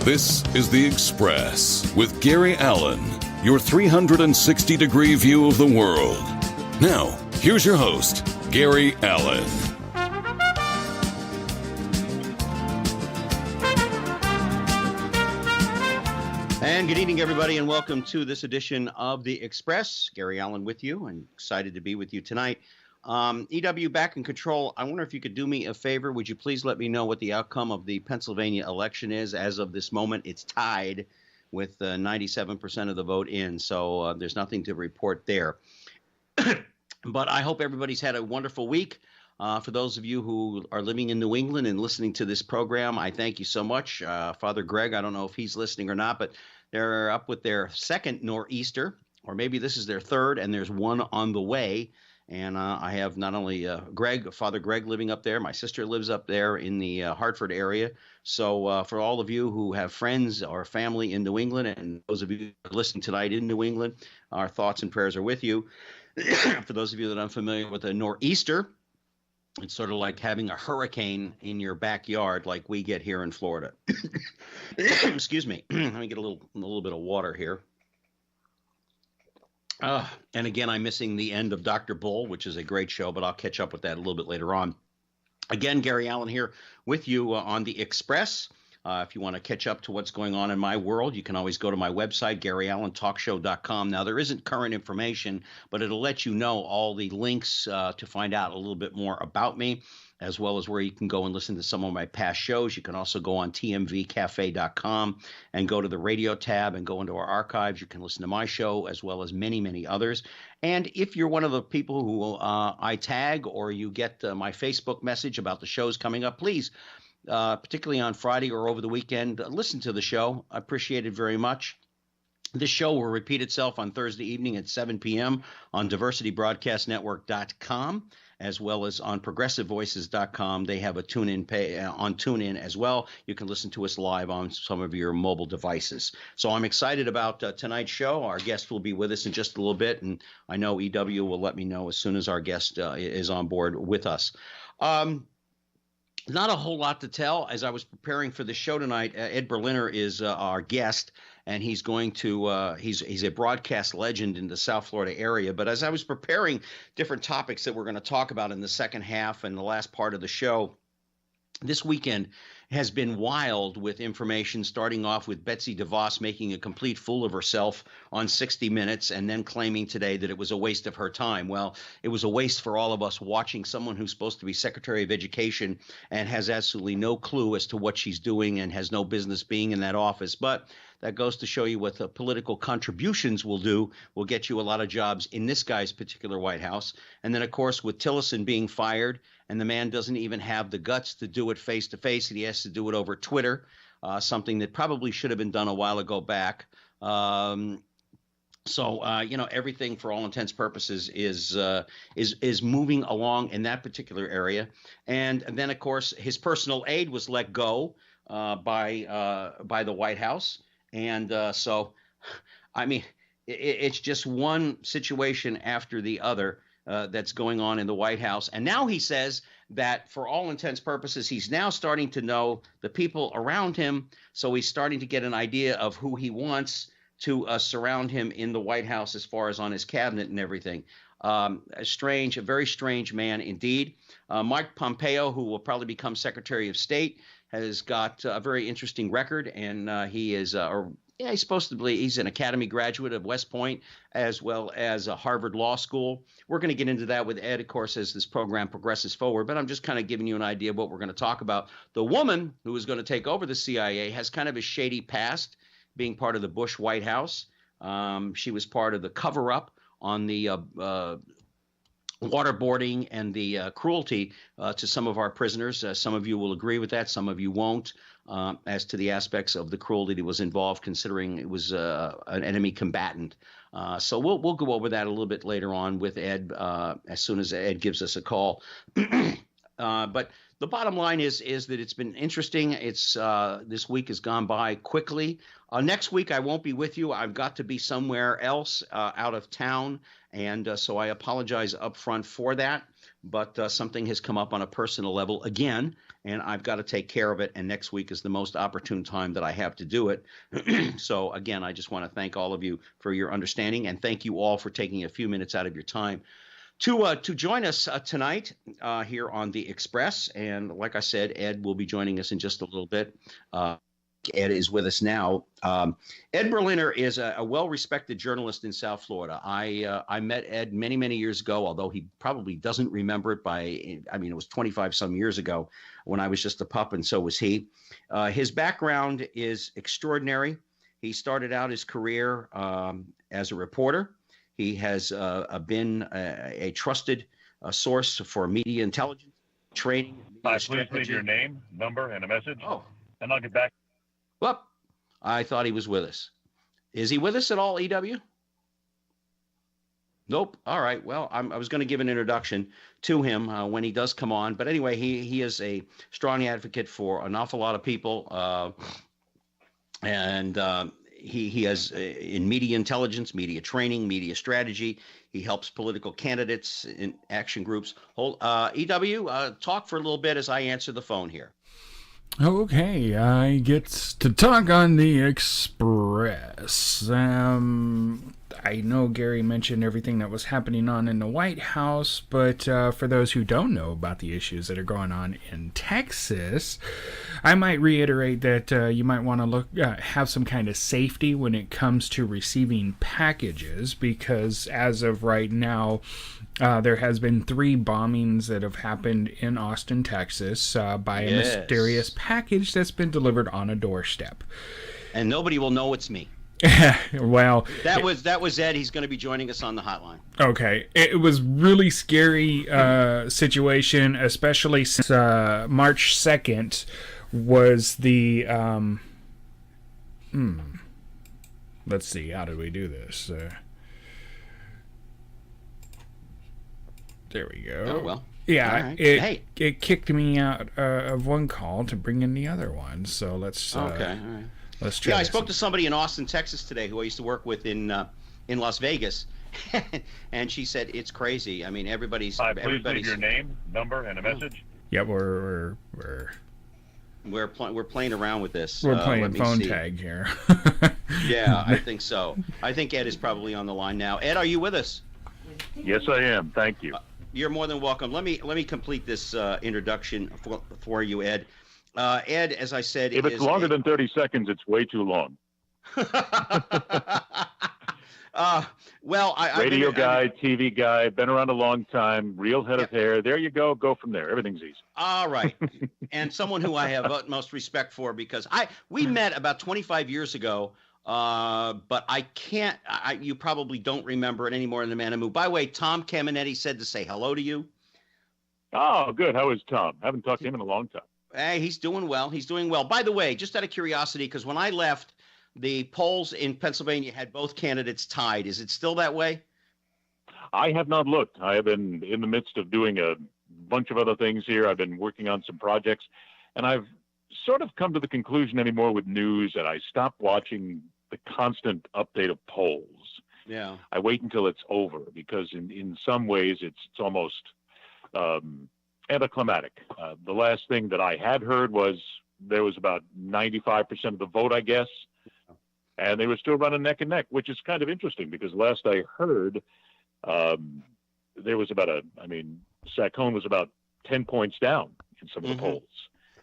This is The Express with Gary Allen, your 360-degree view of the world. Now, here's your host, Gary Allen. And good evening, everybody, and welcome to this edition of The Express. Gary Allen with you, and excited to be with you tonight. EW back in control. I wonder if you could do me a favor. Would you please let me know what the outcome of the Pennsylvania election is? As of this moment, it's tied with 97% of the vote in, so there's nothing to report there. But I hope everybody's had a wonderful week. For those of you who are living in New England and listening to this program, I thank you so much. Father Greg, I don't know if he's listening or not, but they're up with their second nor'easter, or maybe this is their third, and there's one on the way. And I have not only Father Greg living up there, my sister lives up there in the Hartford area. So for all of you who have friends or family in New England, and those of you who are listening tonight in New England, our thoughts and prayers are with you. For those of you that are unfamiliar with a nor'easter, it's sort of like having a hurricane in your backyard like we get here in Florida. Excuse me. Let me get a little bit of water here. And again, I'm missing the end of Dr. Bull, which is a great show, but I'll catch up with that a little bit later on. Again, Gary Allen here with you on The Express. If you want to catch up to what's going on in my world, you can always go to my website, GaryAllenTalkShow.com. Now, there isn't current information, but it'll let you know all the links to find out a little bit more about me, as well as where you can go and listen to some of my past shows. You can also go on tmvcafe.com and go to the radio tab and go into our archives. You can listen to my show as well as many, many others. And if you're one of the people who I tag, or you get my Facebook message about the shows coming up, please, particularly on Friday or over the weekend, listen to the show. I appreciate it very much. This show will repeat itself on Thursday evening at 7 p.m. on diversitybroadcastnetwork.com, as well as on progressivevoices.com. They have a tune-in pay on TuneIn as well. You can listen to us live on some of your mobile devices. So I'm excited about tonight's show. Our guest will be with us in just a little bit, and I know EW will let me know as soon as our guest is on board with us. Not a whole lot to tell. As I was preparing for the show tonight, Ed Berliner is our guest, and he's going to he's a broadcast legend in the South Florida area. But as I was preparing different topics that we're going to talk about in the second half and the last part of the show, this weekend has been wild with information, starting off with Betsy DeVos making a complete fool of herself on 60 Minutes and then claiming today that it was a waste of her time. Well, it was a waste for all of us watching someone who's supposed to be Secretary of Education and has absolutely no clue as to what she's doing and has no business being in that office. But that goes to show you what the political contributions will do. Will get you a lot of jobs in this guy's particular White House. And then, of course, with Tillerson being fired, and the man doesn't even have the guts to do it face-to-face, and he has to do it over Twitter, something that probably should have been done a while ago back. So everything for all intents purposes is moving along in that particular area. And then, of course, his personal aide was let go by the White House. And so, I mean, it's just one situation after the other that's going on in the White House. And now he says that for all intents purposes, he's now starting to know the people around him. So he's starting to get an idea of who he wants to surround him in the White House as far as on his cabinet and everything. A very strange man indeed. Mike Pompeo, who will probably become Secretary of State, has got a very interesting record, and he is he's supposed to be, he's an Academy graduate of West Point as well as a Harvard Law School. We're going to get into that with Ed, of course, as this program progresses forward, but I'm just kind of giving you an idea of what we're going to talk about. The woman who is going to take over the CIA has kind of a shady past, being part of the Bush White House. She was part of the cover-up on the waterboarding and the cruelty to some of our prisoners. Some of you will agree with that. Some of you won't, as to the aspects of the cruelty that was involved, considering it was an enemy combatant. So we'll go over that a little bit later on with Ed as soon as Ed gives us a call. But the bottom line is that it's been interesting. It's this week has gone by quickly. Next week I won't be with you. I've got to be somewhere else out of town, and so I apologize up front for that. But something has come up on a personal level again, and I've got to take care of it. And next week is the most opportune time that I have to do it. So again, I just want to thank all of you for your understanding, and thank you all for taking a few minutes out of your time to join us tonight here on the Express. And like I said, Ed will be joining us in just a little bit. Ed is with us now. Ed Berliner is a well-respected journalist in South Florida. I met Ed many, many years ago, although he probably doesn't remember it it was 25 some years ago when I was just a pup, and so was he. His background is extraordinary. He started out his career as a reporter. He has been a trusted source for media intelligence, training. Please leave your name, number, and a message, and I'll get back. Well, I thought he was with us. Is he with us at all, EW? Nope. All right. Well, I was going to give an introduction to him when he does come on. But anyway, he is a strong advocate for an awful lot of people. He has in media intelligence, media training, media strategy. He helps political candidates in action groups. EW, talk for a little bit as I answer the phone here. Okay, I get to talk on the Express. I know Gary mentioned everything that was happening on in the White House, but for those who don't know about the issues that are going on in Texas, I might reiterate that you might want to have some kind of safety when it comes to receiving packages, because as of right now, there has been 3 bombings that have happened in Austin, Texas, by a mysterious package that's been delivered on a doorstep. And nobody will know it's me. Well, that was Ed. He's going to be joining us on the hotline. Okay, it was really scary situation, especially since March 2nd was the let's see, how did we do this? There we go. Oh, well. Yeah, right. it kicked me out of one call to bring in the other one. So let's okay. All right. Let's try. Yeah, I spoke to somebody in Austin, Texas today who I used to work with in Las Vegas, and she said it's crazy. I mean, everybody's. Please leave your name, number, and a message. Yeah, we're playing around with this. We're playing phone tag here. Yeah, I think so. I think Ed is probably on the line now. Ed, are you with us? Yes, I am. Thank you. You're more than welcome. Let me complete this introduction for you, Ed. Ed, as I said, if it's longer than 30 seconds, it's way too long. Well, radio guy, TV guy, been around a long time, real head of hair. There you go. Go from there. Everything's easy. All right. And someone who I have utmost respect for, because we met about 25 years ago. But you probably don't remember it any more than the man who moved. By the way, Tom Caminetti said to say hello to you. Oh, good. How is Tom? Haven't talked to him in a long time. Hey, he's doing well. He's doing well. By the way, just out of curiosity, because when I left, the polls in Pennsylvania had both candidates tied. Is it still that way? I have not looked. I have been in the midst of doing a bunch of other things here. I've been working on some projects, and I've sort of come to the conclusion anymore with news that I stopped watching the constant update of polls. Yeah. I wait until it's over, because in some ways it's almost anticlimactic. The last thing that I had heard was there was about 95% of the vote, I guess, and they were still running neck and neck, which is kind of interesting, because last I heard, there was Saccone was about 10 points down in some of the polls.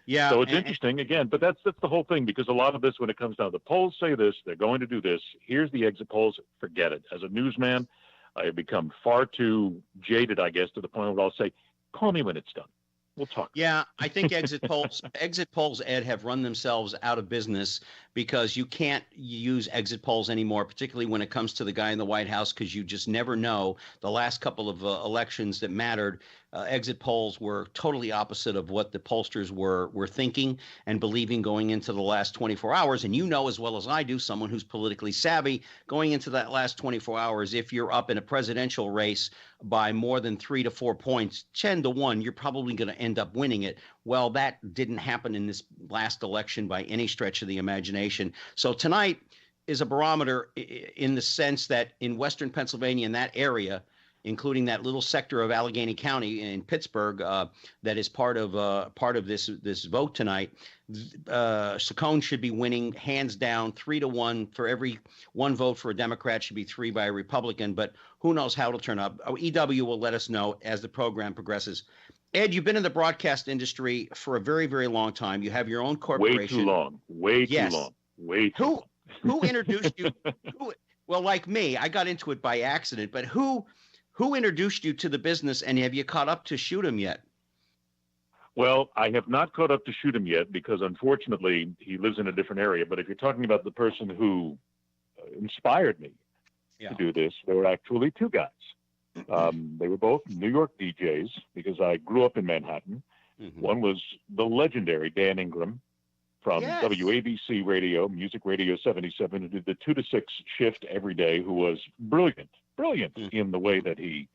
Yeah. So it's interesting again, but that's the whole thing, because a lot of this, when it comes down, the polls say this, they're going to do this. Here's the exit polls. Forget it. As a newsman, I have become far too jaded, I guess, to the point where I'll say, call me when it's done. We'll talk. Yeah, I think exit polls, Ed, have run themselves out of business, because you can't use exit polls anymore, particularly when it comes to the guy in the White House, because you just never know. The last couple of elections that mattered, exit polls were totally opposite of what the pollsters were thinking and believing going into the last 24 hours. And you know as well as I do, someone who's politically savvy, going into that last 24 hours, if you're up in a presidential race by more than 3 to 4 points, 10-1, you're probably going to end up winning it. Well, that didn't happen in this last election by any stretch of the imagination. So tonight is a barometer in the sense that in Western Pennsylvania, in that area, including that little sector of Allegheny County in Pittsburgh that is part of this vote tonight. Saccone should be winning hands down 3-1. For every one vote for a Democrat should be 3 by a Republican, but who knows how it'll turn out. EW will let us know as the program progresses. Ed, you've been in the broadcast industry for a very, very long time. You have your own corporation. Way too long. Way too long. Way too long. Who introduced you? Well, like me, I got into it by accident, but who introduced you to the business, and have you caught up to Shoot 'em yet? Well, I have not caught up to Shoot 'em yet because, unfortunately, he lives in a different area. But if you're talking about the person who inspired me to do this, there were actually two guys. They were both New York DJs because I grew up in Manhattan. Mm-hmm. One was the legendary Dan Ingram from WABC Radio, Music Radio 77, who did the 2 to 6 shift every day, who was brilliant in the way that he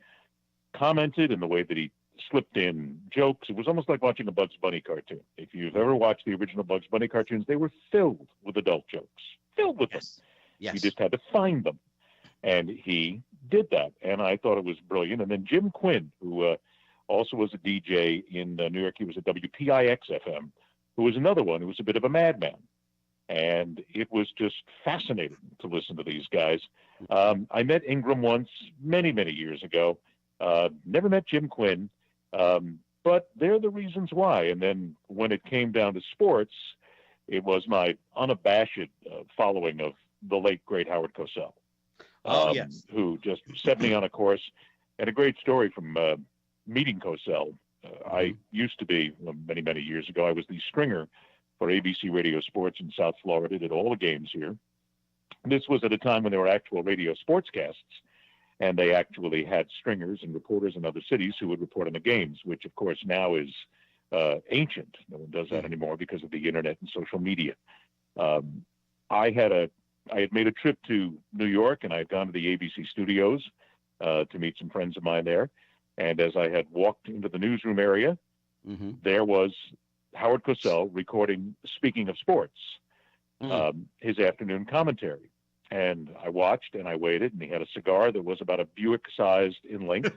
commented, in the way that he slipped in jokes. It was almost like watching a Bugs Bunny cartoon. If you've ever watched the original Bugs Bunny cartoons, they were filled with adult jokes, filled with them. Yes. You just had to find them. And he did that, and I thought it was brilliant. And then Jim Quinn, who also was a DJ in New York, he was at WPIX FM, who was another one who was a bit of a madman. And it was just fascinating to listen to these guys. I met Ingram once many, many years ago. Never met Jim Quinn, but they're the reasons why. And then when it came down to sports, it was my unabashed following of the late, great Howard Cosell. Who just set me on a course. And a great story from meeting Cosell. I used to be, many, many years ago, I was the stringer for ABC Radio Sports in South Florida, did all the games here. This was at a time when there were actual radio sportscasts, and they actually had stringers and reporters in other cities who would report on the games, which, of course, now is ancient. No one does that anymore because of the internet and social media. I had made a trip to New York, and I had gone to the ABC studios to meet some friends of mine there. And as I had walked into the newsroom area, there was Howard Cosell recording Speaking of Sports, his afternoon commentary. And I watched and I waited, and he had a cigar that was about a Buick-sized in length,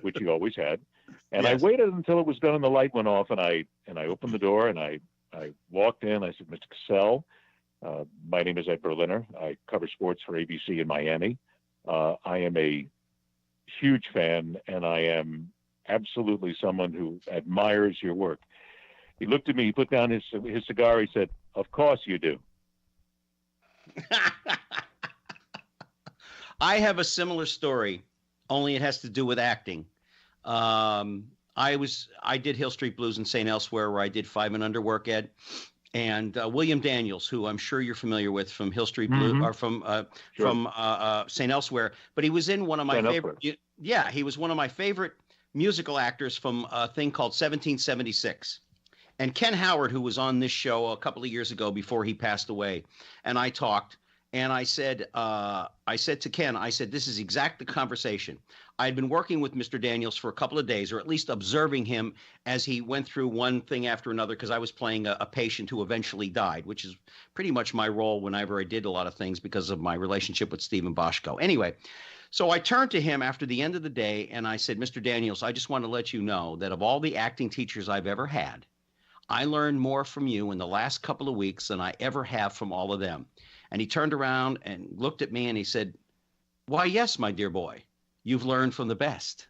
which he always had. And I waited until it was done and the light went off, and I opened the door, and I walked in. I said, "Mr. Cosell, my name is Ed Berliner. I cover sports for ABC in Miami. I am a huge fan, and I am absolutely someone who admires your work." He looked at me, he put down his cigar, he said, "Of course you do." I have a similar story, only it has to do with acting. I did Hill Street Blues and St. Elsewhere, where I did 5 and Under work, Ed. And William Daniels, who I'm sure you're familiar with from Hill Street Blue, or from St. Elsewhere, but he was in one of my favorite. He was one of my favorite musical actors from a thing called 1776. And Ken Howard, who was on this show a couple of years ago before he passed away, and I talked, and I said to Ken, I said, this is exact the conversation. I had been working with Mr. Daniels for a couple of days, or at least observing him as he went through one thing after another, because I was playing a patient who eventually died, which is pretty much my role whenever I did a lot of things because of my relationship with Stephen Boschko. Anyway, so I turned to him after the end of the day, and I said, "Mr. Daniels, I just want to let you know that of all the acting teachers I've ever had, I learned more from you in the last couple of weeks than I ever have from all of them." And he turned around and looked at me and he said, "Why, yes, my dear boy, you've learned from the best."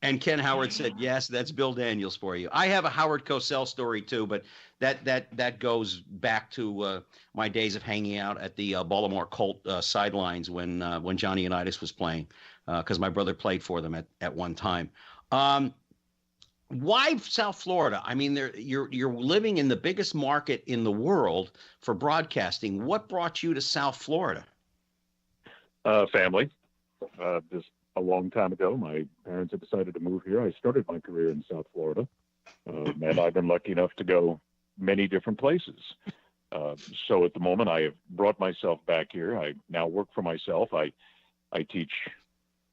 And Ken Howard said, "Yes, that's Bill Daniels for you." I have a Howard Cosell story too, but that goes back to my days of hanging out at the Baltimore Colt sidelines when Johnny Unitas was playing, because my brother played for them at one time. Why South Florida? I mean, you're living in the biggest market in the world for broadcasting. What brought you to South Florida? Family. Just a long time ago, my parents had decided to move here. I started my career in South Florida, and I've been lucky enough to go many different places. So at the moment, I have brought myself back here. I now work for myself. I teach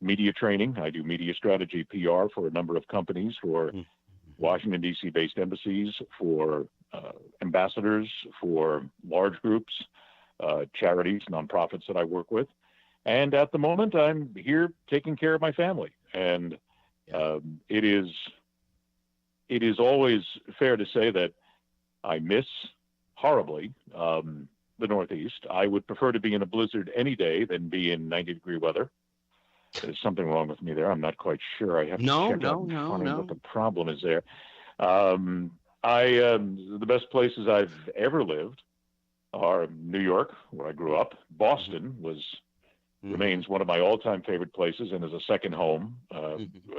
media training. I do media strategy PR for a number of companies, for Washington, D.C. based embassies, for ambassadors, for large groups, charities, nonprofits that I work with. And at the moment, I'm here taking care of my family. And it is always fair to say that I miss horribly the Northeast. I would prefer to be in a blizzard any day than be in 90-degree weather. There's something wrong with me there. I'm not quite sure. I have to check out and find what the problem is there. The best places I've ever lived are New York, where I grew up. Boston remains one of my all-time favorite places and is a second home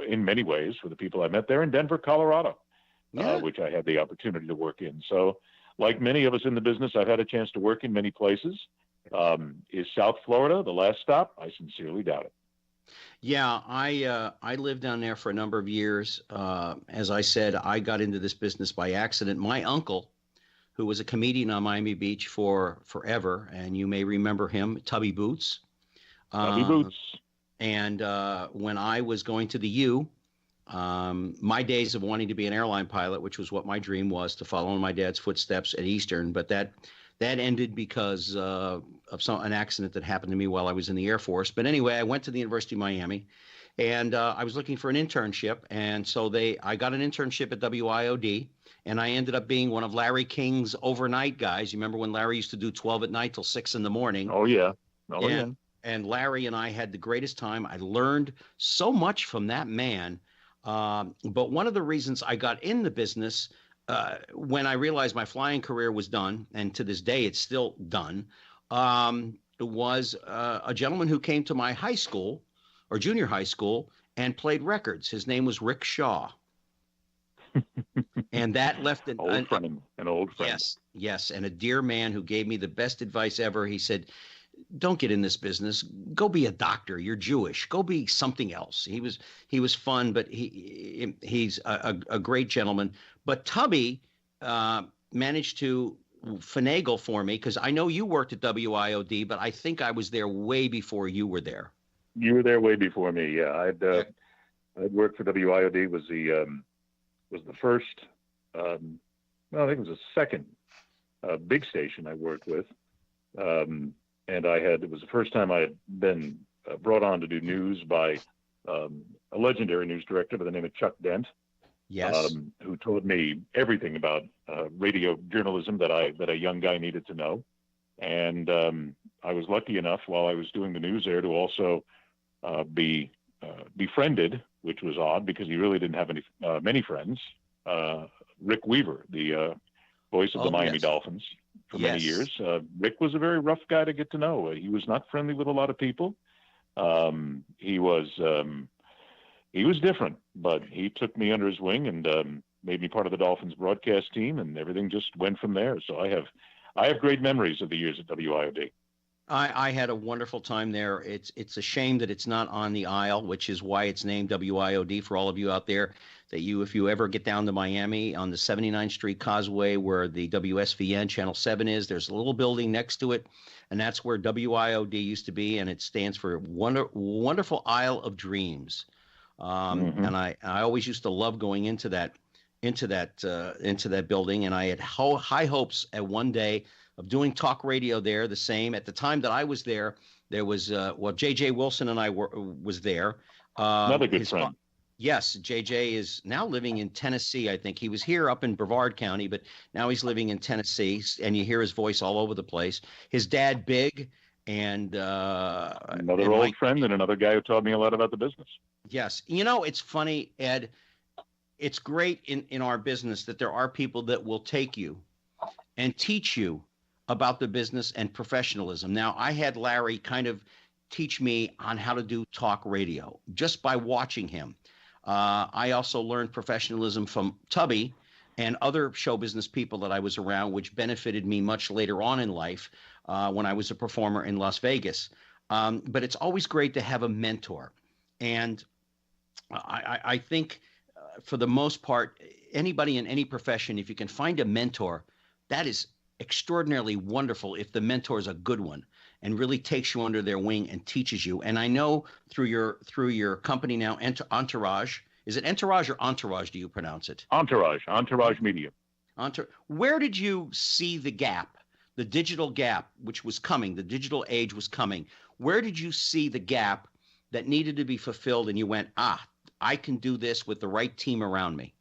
in many ways for the people I met there. In Denver, Colorado, which I had the opportunity to work in. So, like many of us in the business, I've had a chance to work in many places. Is South Florida the last stop? I sincerely doubt it. Yeah, I lived down there for a number of years. As I said, I got into this business by accident. My uncle, who was a comedian on Miami Beach for forever, and you may remember him, Tubby Boots. Tubby Boots. And when I was going to the U, my days of wanting to be an airline pilot, which was what my dream was, to follow in my dad's footsteps at Eastern, but that ended because of an accident that happened to me while I was in the Air Force. But anyway, I went to the University of Miami, and I was looking for an internship, and so I got an internship at WIOD, and I ended up being one of Larry King's overnight guys. You remember when Larry used to do 12 at night till 6 in the morning? Oh, yeah. And Larry and I had the greatest time. I learned so much from that man. But one of the reasons I got in the business, when I realized my flying career was done, and to this day it's still done, was a gentleman who came to my high school or junior high school and played records. His name was Rick Shaw. And that left an old friend. Yes. And a dear man who gave me the best advice ever. He said, don't get in this business. Go be a doctor. You're Jewish. Go be something else. He was fun, but he's a great gentleman. But Tubby managed to finagle for me, because I know you worked at WIOD, but I think I was there way before you were there. You were there way before me. Yeah, I'd worked for WIOD. Was the first. I think it was the second big station I worked with. And it was the first time I had been brought on to do news by a legendary news director by the name of Chuck Dent. Yes. Who taught me everything about radio journalism that a young guy needed to know. And I was lucky enough while I was doing the news there to also be befriended, which was odd because he really didn't have many friends. Rick Weaver, the voice of the Miami Dolphins for many years. Rick was a very rough guy to get to know. He was not friendly with a lot of people. He was different, but he took me under his wing and made me part of the Dolphins broadcast team, and everything just went from there. So I have great memories of the years at WIOD. I had a wonderful time there. It's a shame that it's not on the Isle, which is why it's named WIOD for all of you out there. That if you ever get down to Miami on the 79th Street Causeway where the WSVN Channel 7 is, there's a little building next to it, and that's where WIOD used to be, and it stands for Wonderful Isle of Dreams. And I always used to love going into that building, and I had high hopes at one day of doing talk radio there. The same at the time that I was there was J.J. Wilson and I was there. Another good friend. Yes, JJ is now living in Tennessee. I think he was here up in Brevard County, but now he's living in Tennessee, and you hear his voice all over the place. His dad, Big, and another old friend and another guy who taught me a lot about the business. Yes. It's funny, Ed. It's great in our business that there are people that will take you and teach you about the business and professionalism. Now, I had Larry kind of teach me on how to do talk radio just by watching him. I also learned professionalism from Tubby and other show business people that I was around, which benefited me much later on in life when I was a performer in Las Vegas. But it's always great to have a mentor. And I think for the most part, anybody in any profession, if you can find a mentor, that is extraordinarily wonderful if the mentor is a good one and really takes you under their wing and teaches you. And I know through your company now, Entourage, is it Entourage or Entourage? Do you pronounce it? Entourage Media. Where did you see the gap, the digital gap, which was coming, the digital age was coming? Where did you see the gap that needed to be fulfilled and you went, I can do this with the right team around me?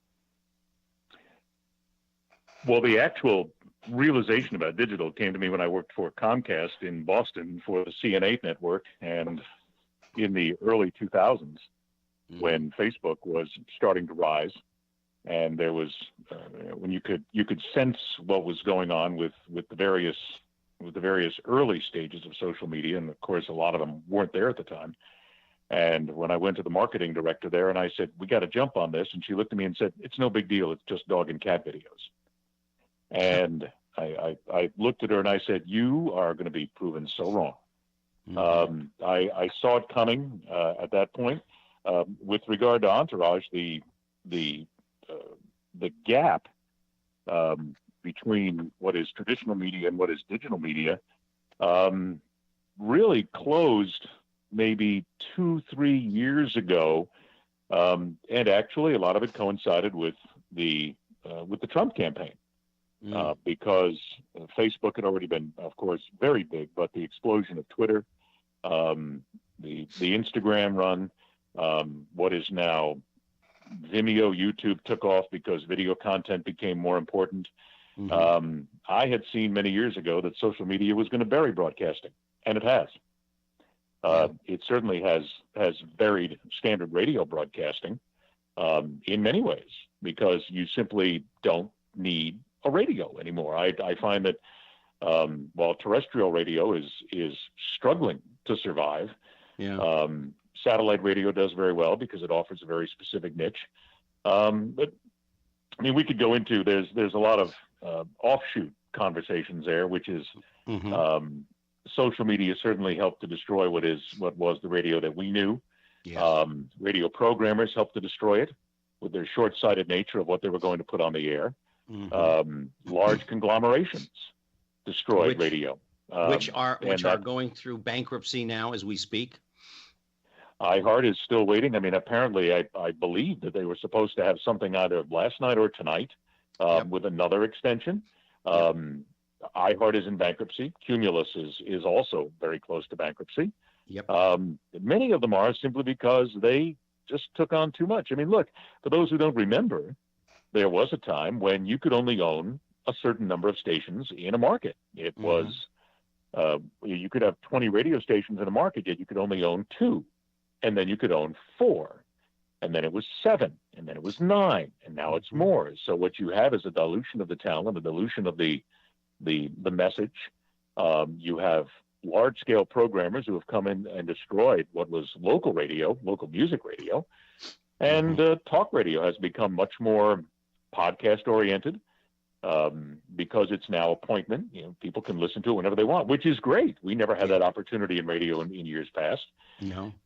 Well, the actual realization about digital came to me when I worked for Comcast in Boston for the CN8 network, and in the early 2000s, when Facebook was starting to rise, and there was when you could sense what was going on with the various early stages of social media, and of course a lot of them weren't there at the time. And when I went to the marketing director there and I said, we got to jump on this, and she looked at me and said, it's no big deal, it's just dog and cat videos. And I looked at her and I said, you are going to be proven so wrong. I saw it coming at that point. With regard to Entourage, the gap between what is traditional media and what is digital media really closed maybe 2-3 years ago, and actually a lot of it coincided with the Trump campaign. Because Facebook had already been, of course, very big, but the explosion of Twitter, the Instagram run, what is now Vimeo, YouTube took off because video content became more important. I had seen many years ago that social media was going to bury broadcasting, and it has. It certainly has buried standard radio broadcasting in many ways, because you simply don't need a radio anymore. I find that while terrestrial radio is struggling to survive, satellite radio does very well because it offers a very specific niche. But I mean, we could go into there's a lot of offshoot conversations there, which is social media certainly helped to destroy what was the radio that we knew. Radio programmers helped to destroy it with their short-sighted nature of what they were going to put on the air. Large conglomerations destroyed radio, which are going through bankruptcy now as we speak. iHeart is still waiting. I mean, apparently, I believe that they were supposed to have something either last night or tonight with another extension. iHeart is in bankruptcy. Cumulus is also very close to bankruptcy. Many of them are simply because they just took on too much. I mean, look, for those who don't remember, there was a time when you could only own a certain number of stations in a market. It was, you could have 20 radio stations in a market, yet you could only own 2. And then you could own 4. And then it was 7. And then it was 9. And now it's more. So what you have is a dilution of the talent, a dilution of the message. You have large-scale programmers who have come in and destroyed what was local radio, local music radio. And talk radio has become much more podcast-oriented because it's now appointment. You know, people can listen to it whenever they want, which is great. We never had that opportunity in radio in years past.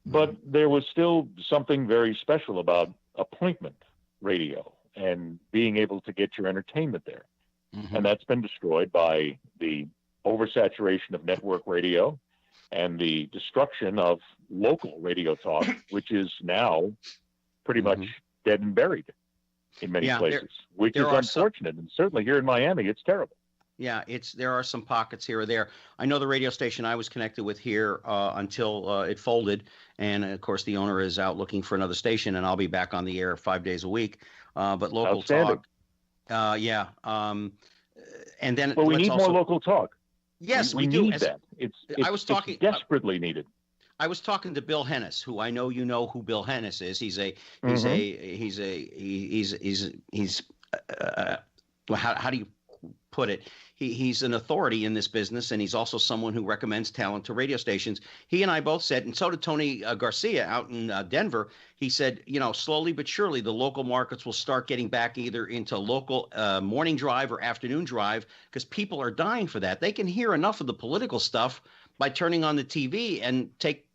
But there was still something very special about appointment radio and being able to get your entertainment there. And that's been destroyed by the oversaturation of network radio and the destruction of local radio talk, which is now pretty much dead and buried in many places, which is unfortunate. And certainly here in Miami, it's terrible. There are some pockets here or there. I know the radio station I was connected with here until it folded. And of course, the owner is out looking for another station, and I'll be back on the air 5 days a week. But local talk. And then we need more local talk. Yes, we do. Need that. It's desperately needed. I was talking to Bill Hennis, who I know you know who Bill Hennis is. How do you put it? He's an authority in this business, and he's also someone who recommends talent to radio stations. He and I both said, and so did Tony Garcia out in Denver. He said, slowly but surely, the local markets will start getting back either into local morning drive or afternoon drive, because people are dying for that. They can hear enough of the political stuff by turning on the TV and take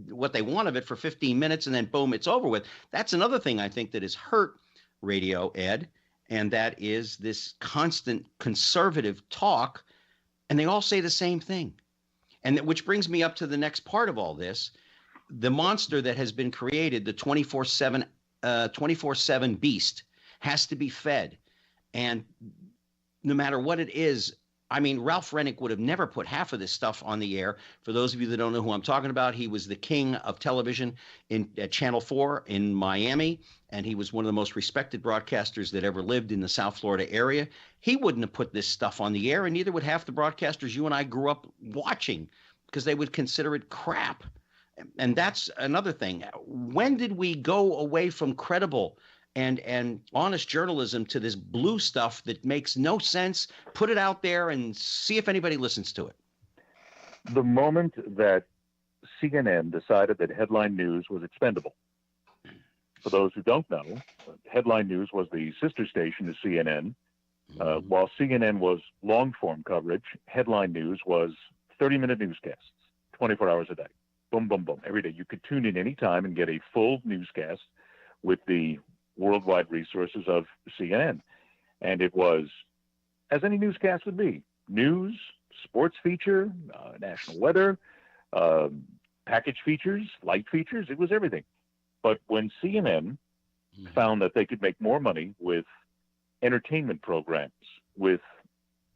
what they want of it for 15 minutes, and then boom, it's over with. That's another thing I think that has hurt radio, Ed. And that is this constant conservative talk, and they all say the same thing. And which brings me up to the next part of all this. The monster that has been created, the 24/7 beast, has to be fed. And no matter what it is, I mean, Ralph Rennick would have never put half of this stuff on the air. For those of you that don't know who I'm talking about, he was the king of television at Channel 4 in Miami, and he was one of the most respected broadcasters that ever lived in the South Florida area. He wouldn't have put this stuff on the air, and neither would half the broadcasters you and I grew up watching, because they would consider it crap. And that's another thing. When did we go away from credible and honest journalism to this blue stuff that makes no sense? Put it out there and see if anybody listens to it. The moment that CNN decided that headline news was expendable. For those who don't know, headline news was the sister station to CNN. While CNN was long-form coverage, headline news was 30-minute newscasts, 24 hours a day. Boom, boom, boom, every day. You could tune in any time and get a full newscast with the worldwide resources of CNN. And it was, as any newscast would be, news, sports feature, national weather, package features, light features. It was everything. But when CNN found that they could make more money with entertainment programs, with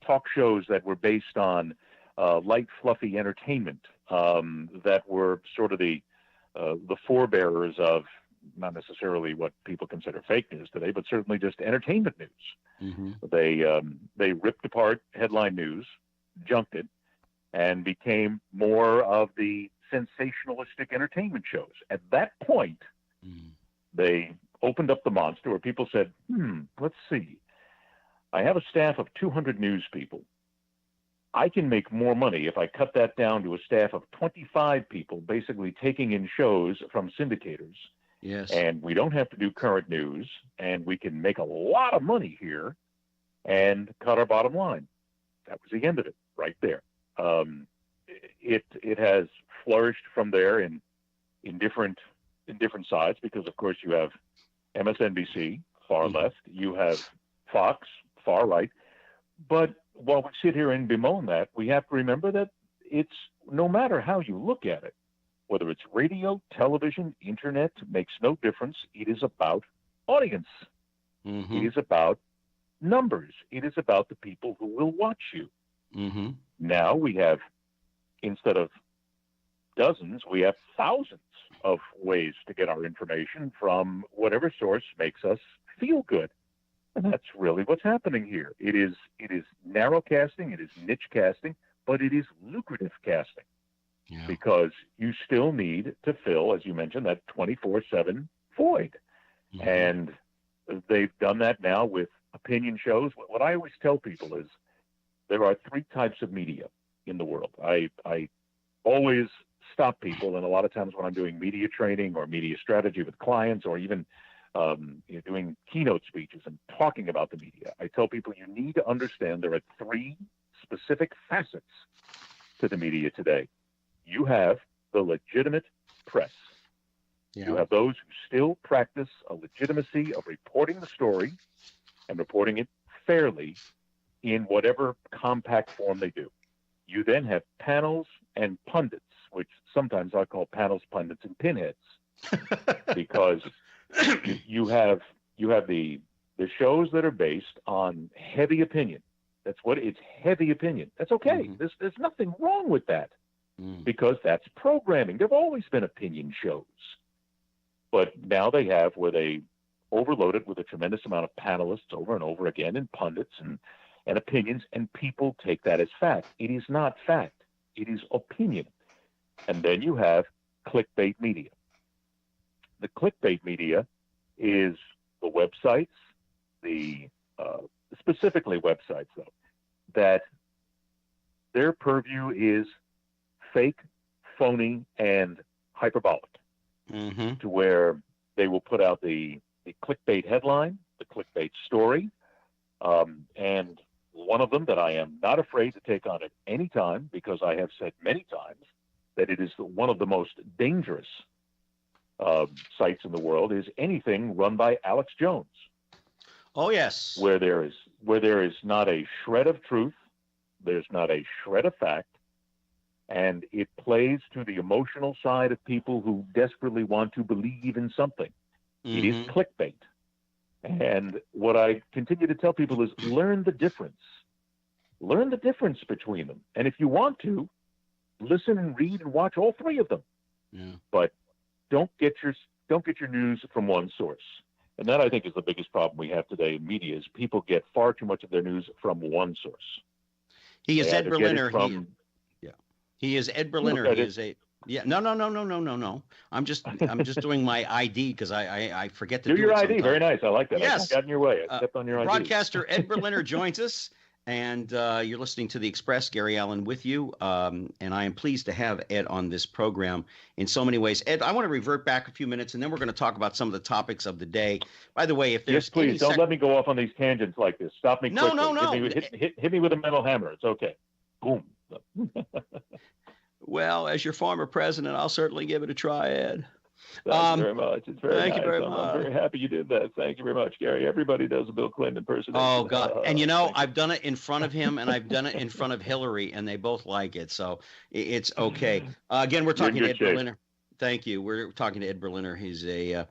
talk shows that were based on light, fluffy entertainment, that were sort of the forebearers of not necessarily what people consider fake news today, but certainly just entertainment news. They ripped apart headline news, junked it, and became more of the sensationalistic entertainment shows. At that point, they opened up the monster where people said, let's see. I have a staff of 200 news people. I can make more money if I cut that down to a staff of 25 people, basically taking in shows from syndicators. Yes. And we don't have to do current news, and we can make a lot of money here and cut our bottom line. That was the end of it right there. It has flourished from there in different sides, because of course you have MSNBC, far left, you have Fox, far right. But while we sit here and bemoan that, we have to remember that it's, no matter how you look at it, whether it's radio, television, internet, makes no difference. It is about audience. It is about numbers. It is about the people who will watch you. Now we have, instead of dozens, we have thousands of ways to get our information from whatever source makes us feel good. And that's really what's happening here. It is narrow casting, it is niche casting, but it is lucrative casting. Yeah. Because you still need to fill, as you mentioned, that 24/7 void. And they've done that now with opinion shows. What I always tell people is there are three types of media in the world. I always stop people, and a lot of times when I'm doing media training or media strategy with clients, or even doing keynote speeches and talking about the media, I tell people you need to understand there are three specific facets to the media today. You have the legitimate press. Yeah. You have those who still practice a legitimacy of reporting the story and reporting it fairly in whatever compact form they do. You then have panels and pundits, which sometimes I call panels, pundits, and pinheads, because you have the shows that are based on heavy opinion. That's what it's, heavy opinion. That's okay. There's nothing wrong with that, because that's programming. There've always been opinion shows, but now they have where they overload it with a tremendous amount of panelists over and over again, and pundits and opinions, and people take that as fact. It is not fact. It is opinion. And then you have clickbait media. The clickbait media is the websites, specifically websites, though, that their purview is fake, phony, and hyperbolic, to where they will put out the clickbait headline, the clickbait story, and one of them that I am not afraid to take on at any time, because I have said many times that it is one of the most dangerous sites in the world, is anything run by Alex Jones. Oh, yes. Where there is not a shred of truth, there's not a shred of fact, and it plays to the emotional side of people who desperately want to believe in something. It is clickbait. And what I continue to tell people is learn the difference. Learn the difference between them. And if you want to, listen and read and watch all three of them. Yeah. But don't get your news from one source. And that, I think, is the biggest problem we have today in media, is people get far too much of their news from one source. He is Ed Berliner. He is Ed Berliner. He is a No. I'm just doing my ID because I forget to do your it ID. sometimes. Very nice. I like that. Yes. I got in your way. I stepped on your ID. Broadcaster Ed Berliner joins us, and you're listening to The Express. Gary Allen with you, and I am pleased to have Ed on this program in so many ways. Ed, I want to revert back a few minutes, and then we're going to talk about some of the topics of the day. By the way, if there's please don't let me go off on these tangents like this. Stop me quickly. No. Hit me with a mental hammer. It's okay. Boom. Well, as your former president, I'll certainly give it a try, Ed. Thank you very much. It's very Thank nice. you very I'm much. very happy you did that. Thank you very much, Gary. Everybody does a Bill Clinton impersonation. Oh, God. And, I've done it in front of him, and I've done it in front of Hillary, and they both like it. So it's okay. Again, we're talking to Ed Berliner. Thank you. We're talking to Ed Berliner. He's a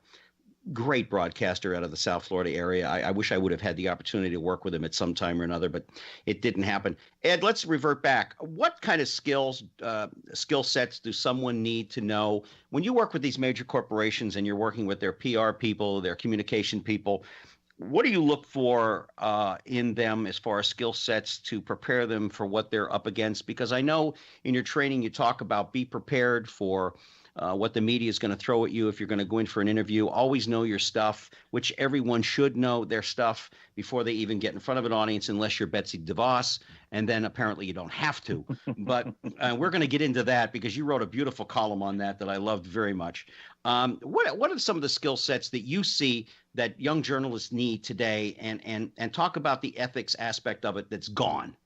great broadcaster out of the South Florida area. I wish I would have had the opportunity to work with him at some time or another, but it didn't happen. Ed, let's revert back. What kind of skill sets do someone need to know when you work with these major corporations and you're working with their PR people, their communication people? What do you look for in them as far as skill sets to prepare them for what they're up against? Because I know in your training you talk about be prepared for what the media is going to throw at you if you're going to go in for an interview. Always know your stuff, which everyone should know their stuff before they even get in front of an audience, unless you're Betsy DeVos, and then apparently you don't have to. But we're going to get into that because you wrote a beautiful column on that I loved very much. What are some of the skill sets that you see that young journalists need today, and talk about the ethics aspect of it that's gone?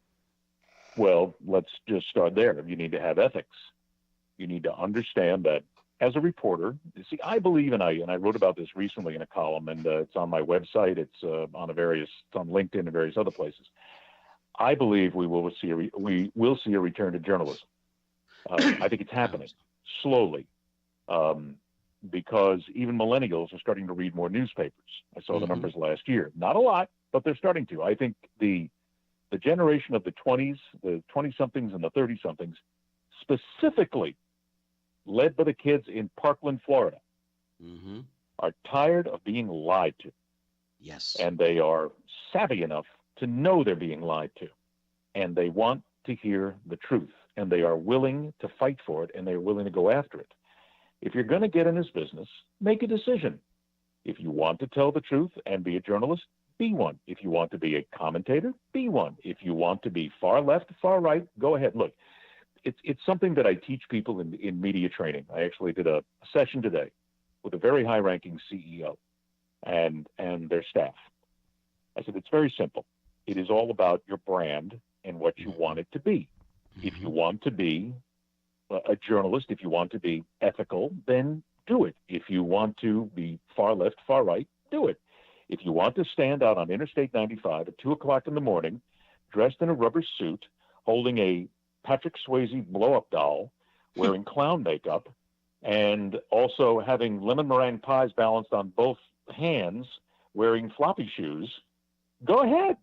Well, let's just start there. You need to have ethics. You need to understand that as a reporter, see, I believe, and I wrote about this recently in a column, and it's on my website. It's on LinkedIn and various other places. I believe we will see a return to journalism. I think it's happening slowly, because even millennials are starting to read more newspapers. I saw the numbers last year. Not a lot, but they're starting to. I think the generation of the 20s, the 20-somethings and the 30-somethings, specifically led by the kids in Parkland, Florida, are tired of being lied to. Yes. And they are savvy enough to know they're being lied to. And they want to hear the truth. And they are willing to fight for it, and they're willing to go after it. If you're going to get in this business, make a decision. If you want to tell the truth and be a journalist, be one. If you want to be a commentator, be one. If you want to be far left, far right, go ahead. Look, it's something that I teach people in media training. I actually did a session today with a very high-ranking CEO and their staff. I said, it's very simple. It is all about your brand and what you want it to be. If you want to be a journalist, if you want to be ethical, then do it. If you want to be far left, far right, do it. If you want to stand out on Interstate 95 at 2 o'clock in the morning, dressed in a rubber suit, holding a Patrick Swayze blow-up doll, wearing clown makeup, and also having lemon meringue pies balanced on both hands, wearing floppy shoes, go ahead.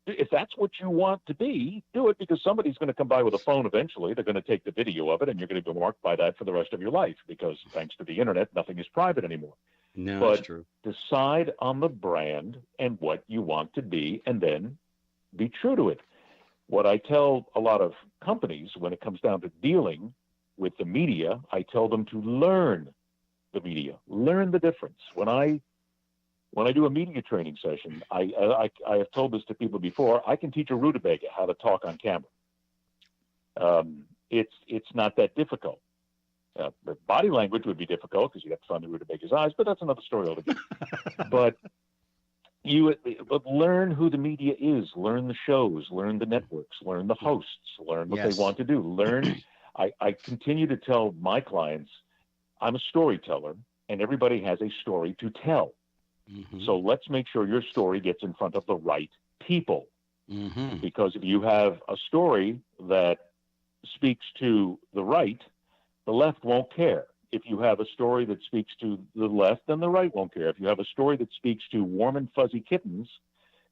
If that's what you want to be, do it, because somebody's going to come by with a phone eventually. They're going to take the video of it, and you're going to be marked by that for the rest of your life, because thanks to the internet, nothing is private anymore. No, but that's true. Decide on the brand and what you want to be, and then be true to it. What I tell a lot of companies when it comes down to dealing with the media, I tell them to learn the media, learn the difference. When I do a media training session, I have told this to people before, I can teach a rutabaga how to talk on camera. It's not that difficult. The body language would be difficult because you have to find the rutabagas' eyes, but that's another story altogether. But learn who the media is, learn the shows, learn the networks, learn the hosts, learn what they want to do. Learn. I continue to tell my clients, I'm a storyteller, and everybody has a story to tell. So let's make sure your story gets in front of the right people. Because if you have a story that speaks to the right, the left won't care. If you have a story that speaks to the left, then the right won't care. If you have a story that speaks to warm and fuzzy kittens,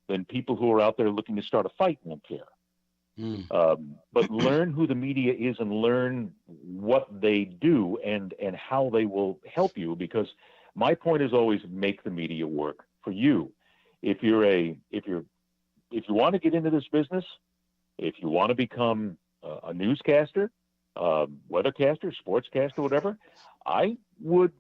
then people who are out there looking to start a fight won't care. But learn who the media is and learn what they do and how they will help you. Because my point is always make the media work for you. If you want to get into this business, if you want to become a newscaster, weathercaster, sportscaster, whatever, I would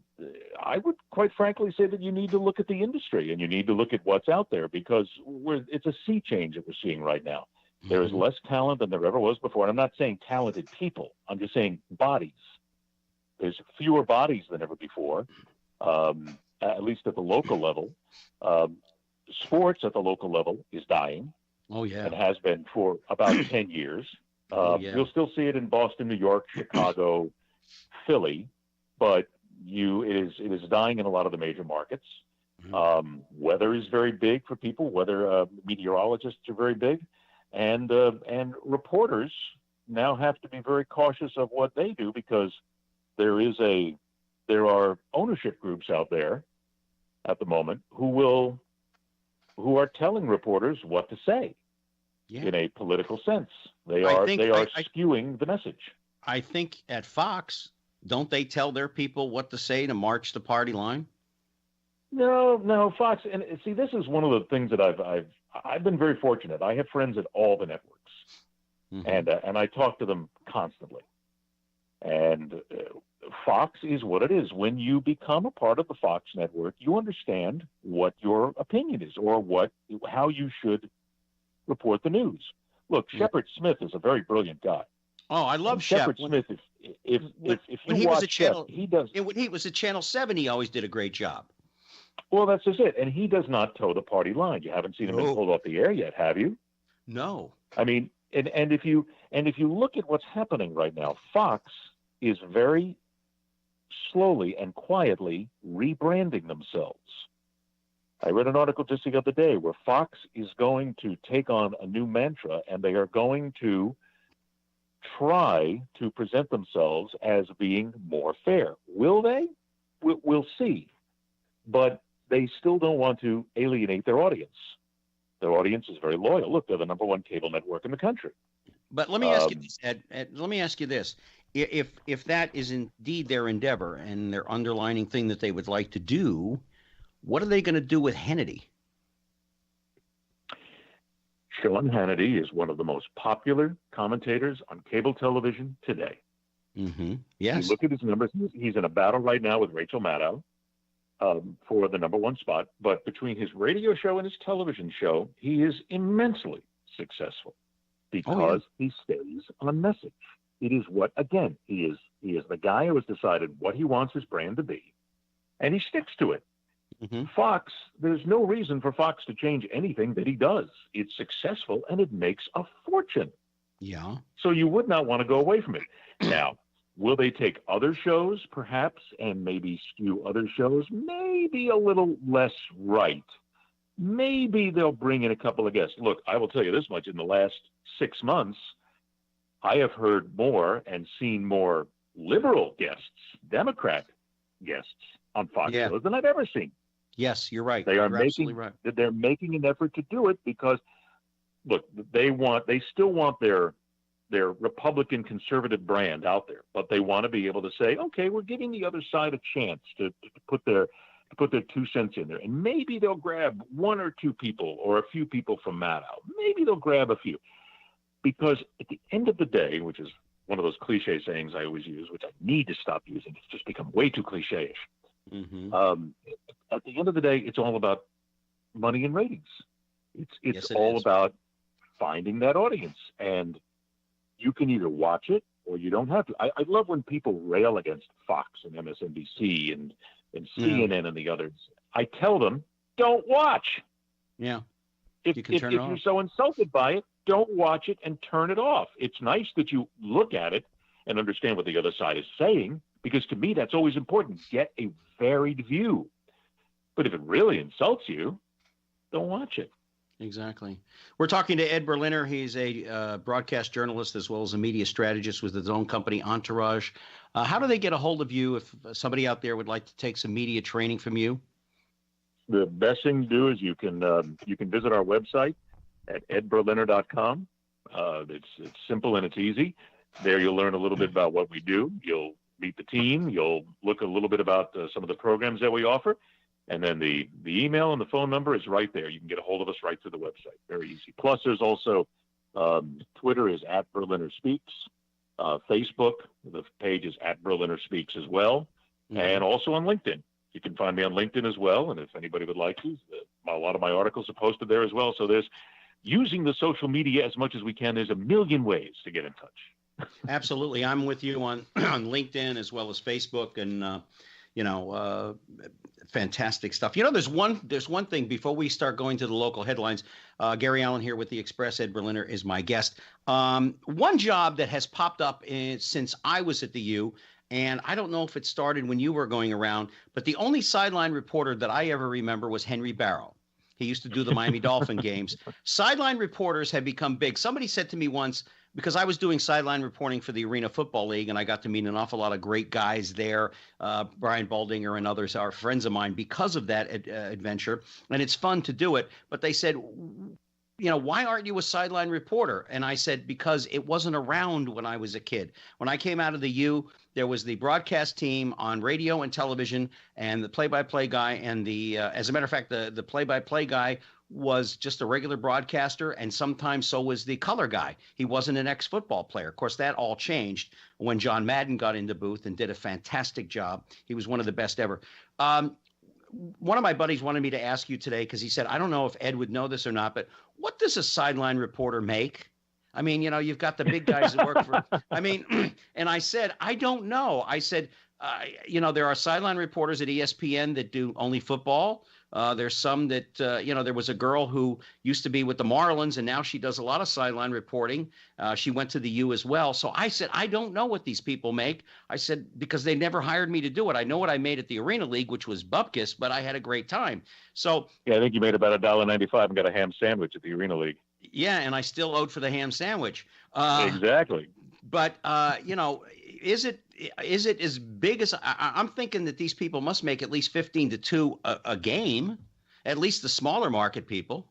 quite frankly say that you need to look at the industry and you need to look at what's out there, because it's a sea change that we're seeing right now. There is less talent than there ever was before. And I'm not saying talented people. I'm just saying bodies. There's fewer bodies than ever before, at least at the local level. Sports at the local level is dying. Oh, yeah. And has been for about 10 years. You'll still see it in Boston, New York, Chicago, Philly, but it is dying in a lot of the major markets. Weather is very big for people. Weather meteorologists are very big. And reporters now have to be very cautious of what they do, because there are ownership groups out there at the moment who are telling reporters what to say in a political sense. They are skewing the message. I think at Fox, don't they tell their people what to say to march the party line? No, Fox. And see, this is one of the things that I've been very fortunate. I have friends at all the networks, and I talk to them constantly. And Fox is what it is. When you become a part of the Fox network, you understand what your opinion is, or how you should report the news. Look, Shepard Smith is a very brilliant guy. Oh, I love Shepard Smith. If you watch Shep, he does. When he was at Channel 7, he always did a great job. Well, that's just it. And he does not toe the party line. You haven't seen him pulled off the air yet, have you? No. I mean, and if you look at what's happening right now, Fox is very slowly and quietly rebranding themselves. I read an article just the other day where Fox is going to take on a new mantra, and they are going to try to present themselves as being more fair. Will they? We'll see. But they still don't want to alienate their audience. Their audience is very loyal. Look, they're the number one cable network in the country. But let me ask you this, Ed. Let me ask you this. If that is indeed their endeavor and their underlining thing that they would like to do, what are they going to do with Hannity? Sean Hannity is one of the most popular commentators on cable television today. Yes. You look at his numbers. He's in a battle right now with Rachel Maddow for the number one spot. But between his radio show and his television show, he is immensely successful because he stays on message. It is what, again, he is the guy who has decided what he wants his brand to be, and he sticks to it. Fox, there's no reason for Fox to change anything that he does. It's successful, and it makes a fortune. Yeah. So you would not want to go away from it. Now, will they take other shows, perhaps, and maybe skew other shows? Maybe a little less right. Maybe they'll bring in a couple of guests. Look, I will tell you this much. In the last 6 months, I have heard more and seen more liberal guests, Democrat guests on Fox shows than I've ever seen. Yes, you're right. They're making an effort to do it because, look, they still want their Republican conservative brand out there, but they want to be able to say, okay, we're giving the other side a chance to put their 2 cents in there, and maybe they'll grab 1 or 2 people or a few people from Maddow. Maybe they'll grab a few, because at the end of the day, which is one of those cliche sayings I always use, which I need to stop using, it's just become way too cliche-ish. At the end of the day, it's all about money and ratings. It's all about finding that audience, and you can either watch it or you don't have to. I love when people rail against Fox and MSNBC and CNN and the others. I tell them, don't watch. Yeah. If you're so insulted by it, don't watch it and turn it off. It's nice that you look at it and understand what the other side is saying, because to me, that's always important. Get a varied view. But if it really insults you, don't watch it. Exactly. We're talking to Ed Berliner. He's a broadcast journalist as well as a media strategist with his own company, Entourage. How do they get a hold of you if somebody out there would like to take some media training from you? The best thing to do is you can visit our website at edberliner.com. It's simple and it's easy. There you'll learn a little bit about what we do. You'll meet the team. You'll look a little bit about some of the programs that we offer. And then the email and the phone number is right there. You can get a hold of us right through the website. Very easy. Plus, there's also Twitter is @BerlinerSpeaks. Facebook, the page is @BerlinerSpeaks as well. Mm-hmm. And also on LinkedIn. You can find me on LinkedIn as well. And if anybody would like to, a lot of my articles are posted there as well. So there's using the social media as much as we can. There's a million ways to get in touch. Absolutely. I'm with you on LinkedIn as well as Facebook and, fantastic stuff. There's one thing before we start going to the local headlines. Gary Allen here with the Express. Ed Berliner is my guest. One job that has popped up since I was at the U, and I don't know if it started when you were going around, but the only sideline reporter that I ever remember was Henry Barrow. He used to do the Miami Dolphin games. Sideline reporters have become big. Somebody said to me once, because I was doing sideline reporting for the Arena Football League, and I got to meet an awful lot of great guys there. Brian Baldinger and others are friends of mine because of that adventure, and it's fun to do it. But they said, why aren't you a sideline reporter? And I said, because it wasn't around when I was a kid. When I came out of the U, there was the broadcast team on radio and television and the play-by-play guy. And as a matter of fact, the play-by-play guy was just a regular broadcaster, and sometimes so was the color guy. He wasn't an ex-football player. Of course, that all changed when John Madden got into booth and did a fantastic job. He was one of the best ever. One of my buddies wanted me to ask you today, because he said, I don't know if Ed would know this or not, but what does a sideline reporter make? I mean, you've got the big guys that work for, and I said, I don't know. I said, there are sideline reporters at ESPN that do only football. There's some that, there was a girl who used to be with the Marlins, and now she does a lot of sideline reporting. She went to the U as well. So I said, I don't know what these people make. I said, because they never hired me to do it. I know what I made at the Arena League, which was bupkis, but I had a great time. So yeah, I think you made about $1.95 and got a ham sandwich at the Arena League. Yeah, and I still owed for the ham sandwich. Exactly. But, is it as big as I'm thinking that these people must make at least 15 to 2 a game, at least the smaller market people?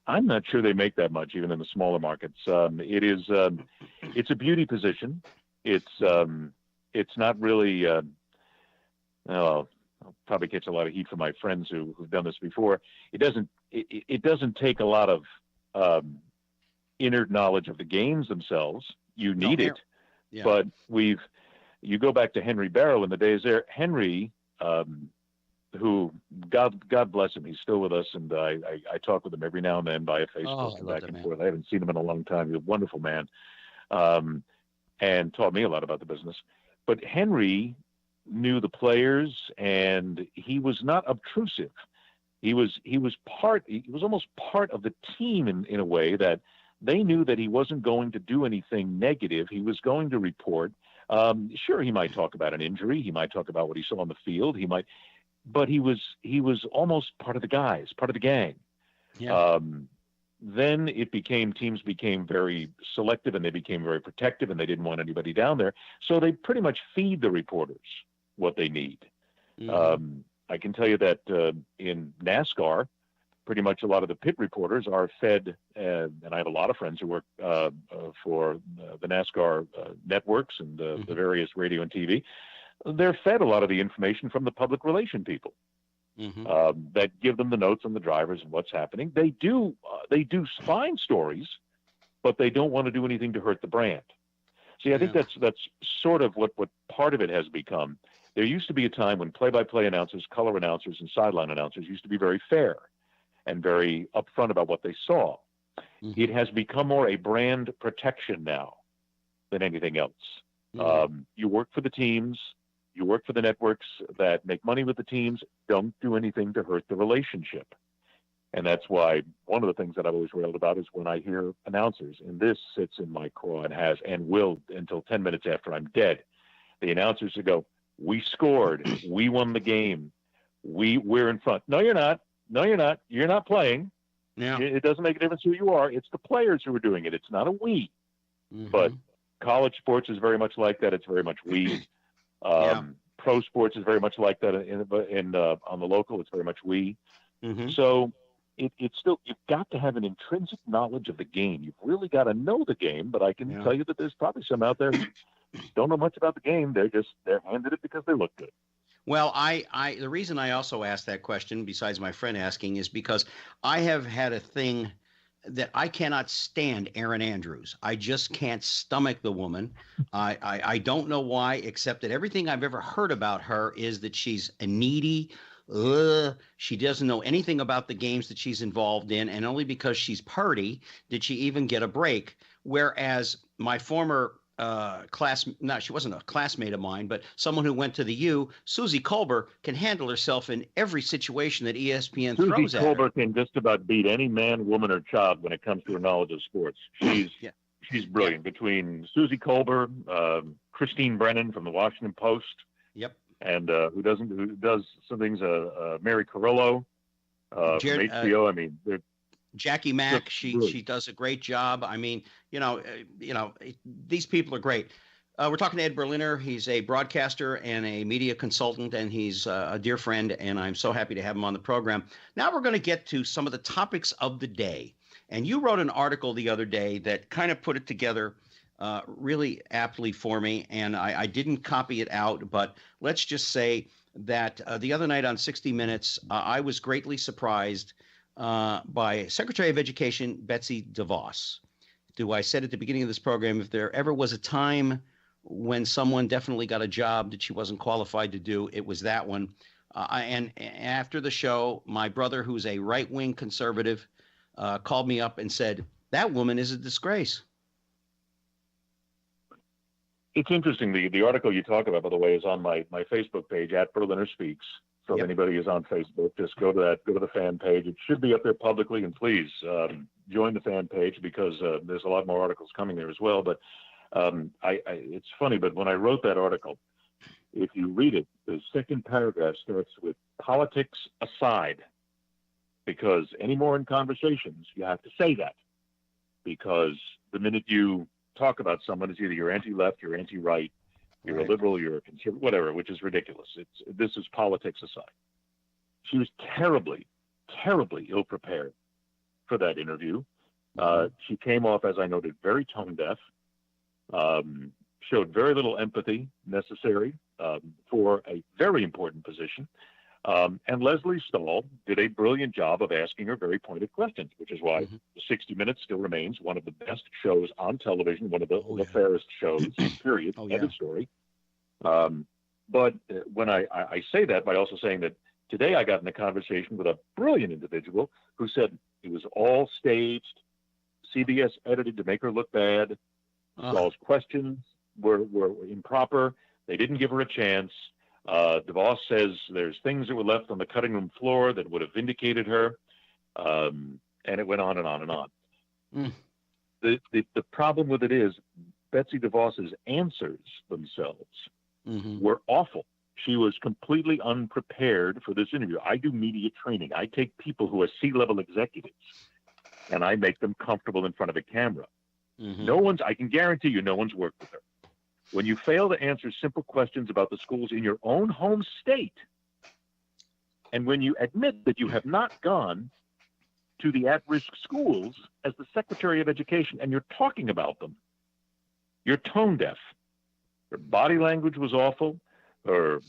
I'm not sure they make that much, even in the smaller markets. It's a beauty position. It's not really, I'll probably catch a lot of heat from my friends who've done this before. It doesn't take a lot of inner knowledge of the games themselves. You need it. Yeah. But you go back to Henry Barrow in the days there. Henry, who God bless him, he's still with us, and I talk with him every now and then via Facebook and back and forth. I haven't seen him in a long time. He's a wonderful man, and taught me a lot about the business. But Henry knew the players, and he was not obtrusive. He was almost part of the team in a way that they knew that he wasn't going to do anything negative. He was going to report. Sure, he might talk about an injury. He might talk about what he saw on the field. But he was almost part of the guys, part of the gang. Yeah. Then teams became very selective, and they became very protective, and they didn't want anybody down there. So they pretty much feed the reporters what they need. Mm-hmm. I can tell you that in NASCAR, pretty much a lot of the pit reporters are fed, and I have a lot of friends who work for the NASCAR networks and the various radio and TV. They're fed a lot of the information from the public relation people that give them the notes on the drivers and what's happening. They do fine stories, but they don't want to do anything to hurt the brand. See, I think that's sort of what part of it has become. There used to be a time when play-by-play announcers, color announcers, and sideline announcers used to be very fair and very upfront about what they saw. Mm-hmm. It has become more a brand protection now than anything else. Mm-hmm. You work for the teams. You work for the networks that make money with the teams. Don't do anything to hurt the relationship. And that's why one of the things that I've always railed about is when I hear announcers, and this sits in my craw and has and will until 10 minutes after I'm dead, the announcers who go, "We scored. We won the game. We're in front." No, you're not. No, you're not. You're not playing. Yeah. It doesn't make a difference who you are. It's the players who are doing it. It's not a we. Mm-hmm. But college sports is very much like that. It's very much we. Pro sports is very much like that. On the local, it's very much we. Mm-hmm. So it's still, you've got to have an intrinsic knowledge of the game. You've really got to know the game, but I can tell you that there's probably some out there who don't know much about the game. They're handed it because they look good. Well, the reason I also asked that question, besides my friend asking, is because I have had a thing that I cannot stand Erin Andrews. I just can't stomach the woman. I don't know why, except that everything I've ever heard about her is that she's a needy. She doesn't know anything about the games that she's involved in, and only because she's party did she even get a break. Whereas my former she wasn't a classmate of mine, but someone who went to the U, Susie Kolber, can handle herself in every situation that ESPN throws at her. Susie Kolber can just about beat any man, woman, or child when it comes to her knowledge of sports. She's brilliant. Yeah. Between Susie Kolber, Christine Brennan from the Washington Post, yep, and who does some things, Mary Carrillo from HBO. I mean, Jackie Mack, she does a great job. I mean, these people are great. We're talking to Ed Berliner. He's a broadcaster and a media consultant, and he's a dear friend, and I'm so happy to have him on the program. Now we're going to get to some of the topics of the day. And you wrote an article the other day that kind of put it together really aptly for me, and I didn't copy it out, but let's just say that the other night on 60 Minutes, I was greatly surprised by Secretary of Education Betsy DeVos. I said at the beginning of this program, if there ever was a time when someone definitely got a job that she wasn't qualified to do, it was that one. And after the show, my brother, who's a right-wing conservative, called me up and said, that woman is a disgrace. It's interesting. The article you talk about, by the way, is on my Facebook page, @BerlinerSpeaks. So if anybody is on Facebook, just go to the fan page. It should be up there publicly, and please join the fan page because there's a lot more articles coming there as well. But it's funny, but when I wrote that article, if you read it, the second paragraph starts with politics aside, because anymore in conversations, you have to say that, because the minute you talk about someone, it's either you're anti-left, you're anti-right, you're a liberal, you're a conservative, whatever, which is ridiculous. This is politics aside. She was terribly, terribly ill-prepared for that interview. She came off, as I noted, very tone-deaf, showed very little empathy necessary for a very important position. And Leslie Stahl did a brilliant job of asking her very pointed questions, which is why 60 Minutes still remains one of the best shows on television, one of the fairest shows, period, end of story. But when I say that by also saying that today I got in a conversation with a brilliant individual who said it was all staged, CBS edited to make her look bad, Stahl's questions were improper, they didn't give her a chance. DeVos says there's things that were left on the cutting room floor that would have vindicated her, and it went on and on and on. The problem with it is Betsy DeVos's answers themselves were awful. She was completely unprepared for this interview. I do media training. I take people who are C-level executives, and I make them comfortable in front of a camera. I can guarantee you no one's worked with her. When you fail to answer simple questions about the schools in your own home state, and when you admit that you have not gone to the at-risk schools as the Secretary of Education and you're talking about them, you're tone deaf. Her body language was awful. The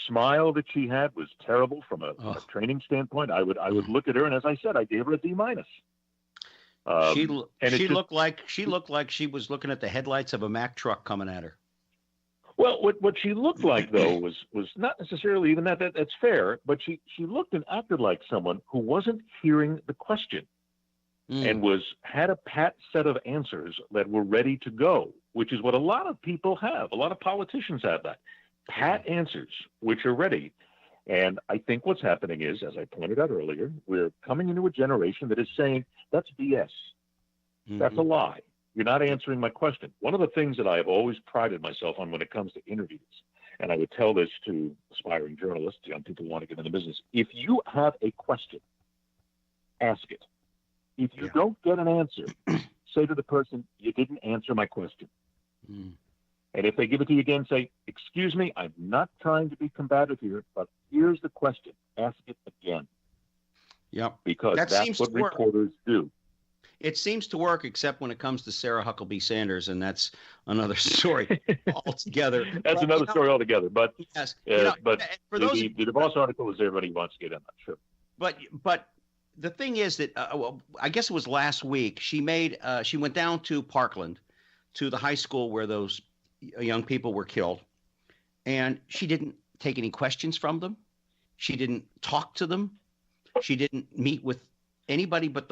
smile that she had was terrible from a training standpoint. I would look at her, and as I said, I gave her a D-. She looked like she was looking at the headlights of a Mack truck coming at her. Well, what she looked like, though, was not necessarily even that. That's fair, but she looked and acted like someone who wasn't hearing the question and had a pat set of answers that were ready to go, which is what a lot of people have. A lot of politicians have that. Pat answers, which are ready. And I think what's happening is, as I pointed out earlier, we're coming into a generation that is saying, that's BS. That's a lie. You're not answering my question. One of the things that I have always prided myself on when it comes to interviews, and I would tell this to aspiring journalists, young people who want to get into business, if you have a question, ask it. If you don't get an answer, say to the person, you didn't answer my question. And if they give it to you again, say, excuse me, I'm not trying to be combative here, but here's the question. Ask it again. Yep. because That that's seems what to work. reporters do. It seems to work, except when it comes to Sarah Huckabee Sanders, and that's another story altogether. That's But, another story altogether. But yes, but for the, those, the DeVos article is everybody wants to get in on. Sure. but the thing is that well, I guess it was last week. She went down to Parkland, to the high school where those young people were killed, and she didn't take any questions from them. She didn't talk to them. She didn't meet with anybody but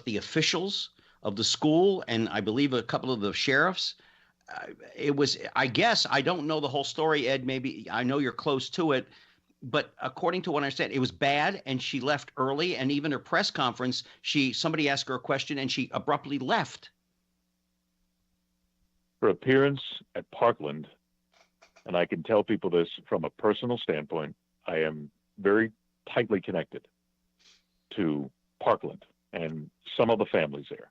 the officials of the school, and I believe a couple of the sheriffs. It was, I guess, I don't know the whole story, Ed. Maybe I know you're close to it, but according to what I understand, it was bad, and she left early. And even her press conference, somebody asked her a question, and she abruptly left. Her appearance at Parkland, and I can tell people this from a personal standpoint, I am very tightly connected to Parkland and some of the families there.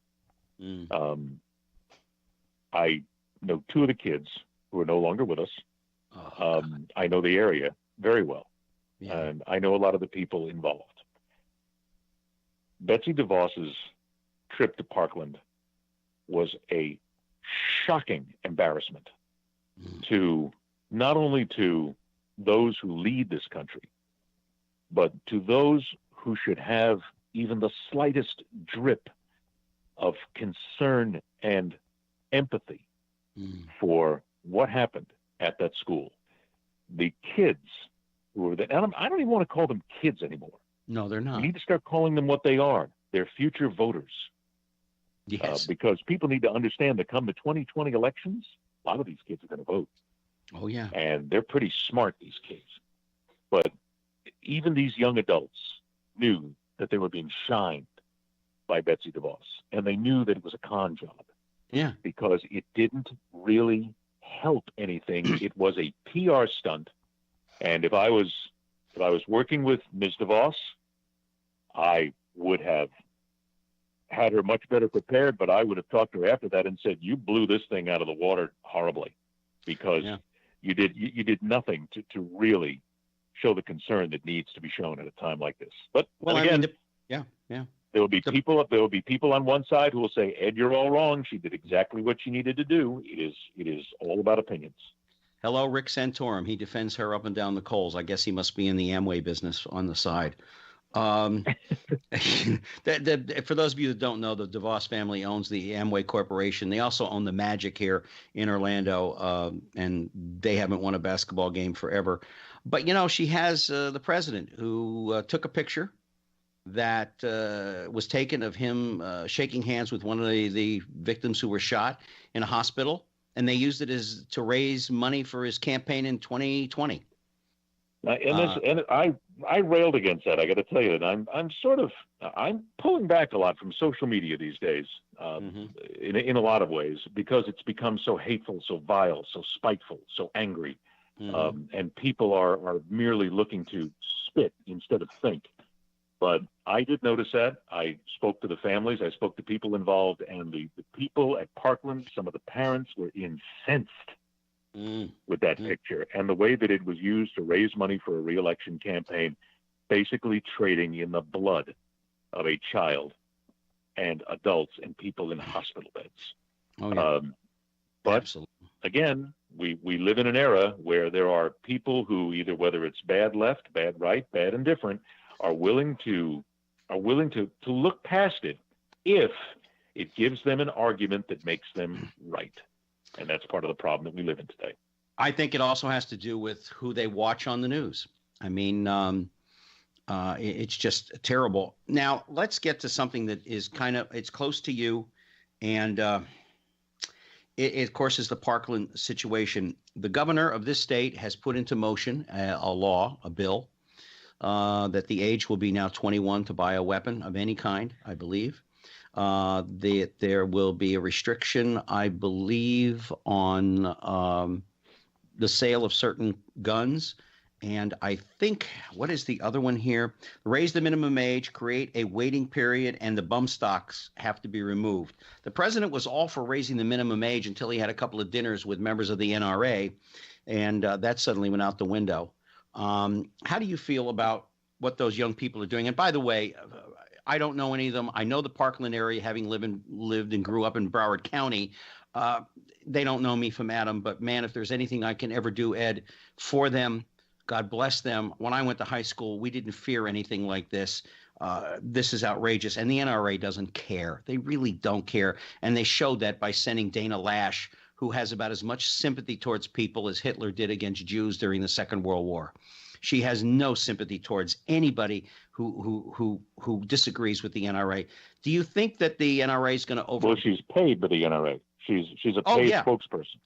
I know two of the kids who are no longer with us. I know the area very well, and I know a lot of the people involved. Betsy DeVos's trip to Parkland was a shocking embarrassment to not only to those who lead this country, but to those who should have even the slightest drip of concern and empathy for what happened at that school. The kids who were there, and I don't even want to call them kids anymore. No, they're not. We need to start calling them what they are. They're future voters. Yes. Because people need to understand that come the 2020 elections, a lot of these kids are going to vote. Oh, yeah. And they're pretty smart, these kids. But even these young adults knew that they were being shined by Betsy DeVos. And they knew that it was a con job. Yeah. Because it didn't really help anything. It was a PR stunt. And if I was working with Ms. DeVos, I would have had her much better prepared, but I would have talked to her after that and said, you blew this thing out of the water horribly, because you did nothing to really show the concern that needs to be shown at a time like this. But again, there will be people on one side who will say, Ed, you're all wrong. She did exactly what she needed to do. It is all about opinions. Hello, Rick Santorum. He defends her up and down the coals. I guess he must be in the Amway business on the side. For those of you that don't know, the DeVos family owns the Amway Corporation. They also own the Magic here in Orlando, and they haven't won a basketball game forever. But, she has the president who took a picture that was taken of him shaking hands with one of the victims who were shot in a hospital, and they used it to raise money for his campaign in 2020. And I railed against that. I got to tell you that I'm pulling back a lot from social media these days, in a lot of ways, because it's become so hateful, so vile, so spiteful, so angry, and people are merely looking to spit instead of think. But I did notice that. I spoke to the families. I spoke to people involved, and the people at Parkland, some of the parents were incensed with that picture and the way that it was used to raise money for a re-election campaign, basically trading in the blood of a child and adults and people in hospital beds. Oh, yeah. But absolutely. Again, we live in an era where there are people who either, whether it's bad left, bad right, bad indifferent, are willing to look past it if it gives them an argument that makes them right. And that's part of the problem that we live in today. I think it also has to do with who they watch on the news. I mean, it's just terrible. Now, let's get to something that is it's close to you. And it, of course, is the Parkland situation. The governor of this state has put into motion a bill, that the age will be now 21 to buy a weapon of any kind, I believe. There will be a restriction, I believe, on the sale of certain guns. And I think, what is the other one here? Raise the minimum age, create a waiting period, and the bump stocks have to be removed. The president was all for raising the minimum age until he had a couple of dinners with members of the NRA, and that suddenly went out the window. How do you feel about what those young people are doing. And by the way, I don't know any of them. I know the Parkland area, having lived and grew up in Broward County. They don't know me from Adam, but man, if there's anything I can ever do, Ed, for them, God bless them. When I went to high school, we didn't fear anything like this. This is outrageous. And the NRA doesn't care. They really don't care. And they showed that by sending Dana Lash, who has about as much sympathy towards people as Hitler did against Jews during the Second World War. She has no sympathy towards anybody who disagrees with the NRA. Do you think that the NRA is going to over? Well, she's paid by the NRA. She's a paid spokesperson.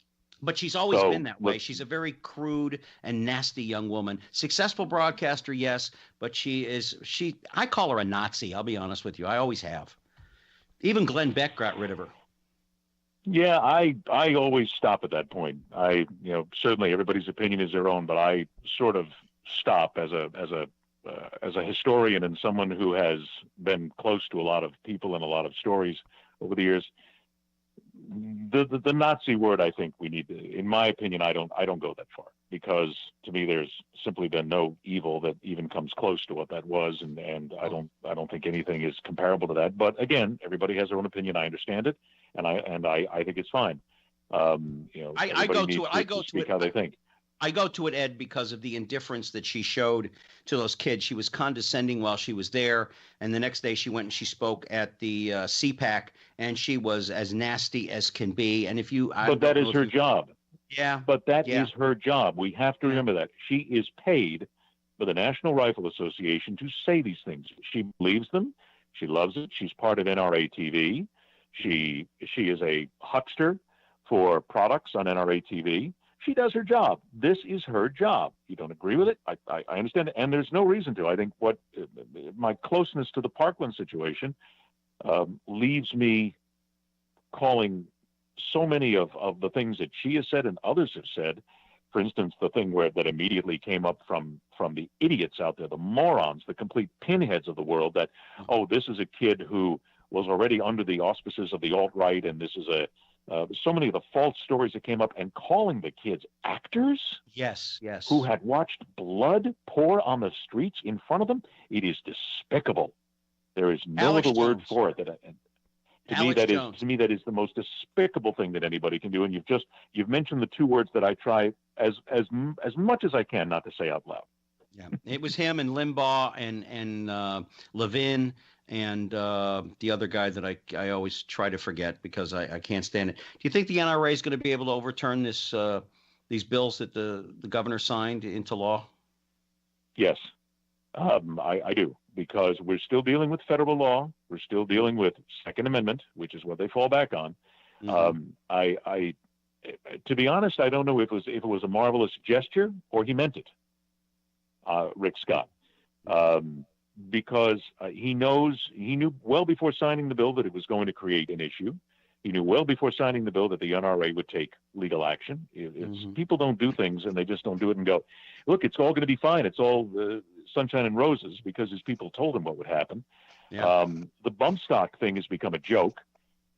But she's always been that way. She's a very crude and nasty young woman. Successful broadcaster, yes, but I call her a Nazi, I'll be honest with you. I always have. Even Glenn Beck got rid of her. Yeah, I always stop at that point. Certainly everybody's opinion is their own, but I sort of stop as a historian and someone who has been close to a lot of people and a lot of stories over the years. The Nazi word, I think we need to, in my opinion, I don't go that far, because to me there's simply been no evil that even comes close to what that was, and I don't think anything is comparable to that. But again, everybody has their own opinion. I understand it, and I think it's fine. I go to it how they think. I go to it, Ed, because of the indifference that she showed to those kids. She was condescending while she was there, and the next day she went and she spoke at the CPAC, and she was as nasty as can be. And but that is her job. Yeah. But that is her job. We have to remember that. She is paid by the National Rifle Association to say these things. She believes them. She loves it. She's part of NRA TV. She is a huckster for products on NRA TV. She does her job. This is her job. You don't agree with it? I understand it, and there's no reason to. I think my closeness to the Parkland situation leaves me calling so many of the things that she has said and others have said. For instance, the thing that immediately came up from the idiots out there, the morons, the complete pinheads of the world, that, this is a kid who was already under the auspices of the alt-right, and this is so many of the false stories that came up, and calling the kids actors. Yes. Who had watched blood pour on the streets in front of them. It is despicable. There is no other word for it. To me, that is the most despicable thing that anybody can do. And you've mentioned the two words that I try as much as I can not to say out loud. Yeah, it was him and Limbaugh and Levin. And the other guy that I always try to forget because I can't stand it. Do you think the NRA is going to be able to overturn these bills that the governor signed into law? Yes, I do, because we're still dealing with federal law. We're still dealing with Second Amendment, which is what they fall back on. Mm-hmm. To be honest, I don't know if it was a marvelous gesture or he meant it, Rick Scott. Because he knew well before signing the bill that it was going to create an issue. He knew well before signing the bill that the NRA would take legal action. People don't do things and they just don't do it and go, look, it's all going to be fine. It's all sunshine and roses, because his people told him what would happen. Yeah. The bump stock thing has become a joke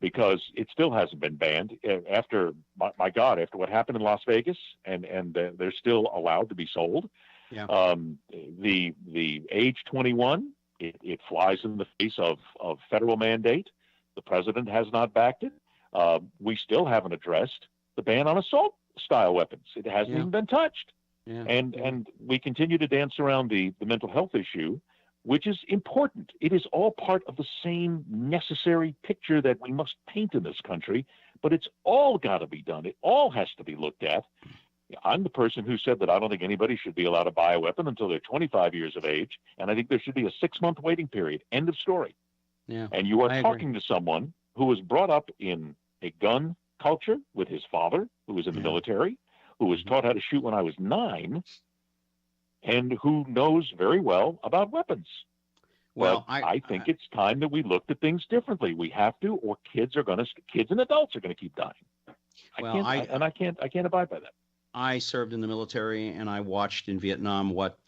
because it still hasn't been banned after what happened in Las Vegas, and they're still allowed to be sold. Yeah. The age 21, it flies in the face of federal mandate. The president has not backed it. We still haven't addressed the ban on assault style weapons. It hasn't even been touched. Yeah. And we continue to dance around the mental health issue, which is important. It is all part of the same necessary picture that we must paint in this country, but it's all got to be done. It all has to be looked at. I'm the person who said that I don't think anybody should be allowed to buy a weapon until they're 25 years of age, and I think there should be a 6-month waiting period. End of story. Yeah, and you are talking to someone who was brought up in a gun culture with his father, who was in the military, who was taught how to shoot when I was 9, and who knows very well about weapons. Well, I think it's time that we looked at things differently. We have to, or kids and adults are going to keep dying. I can't abide by that. I served in the military, and I watched in Vietnam what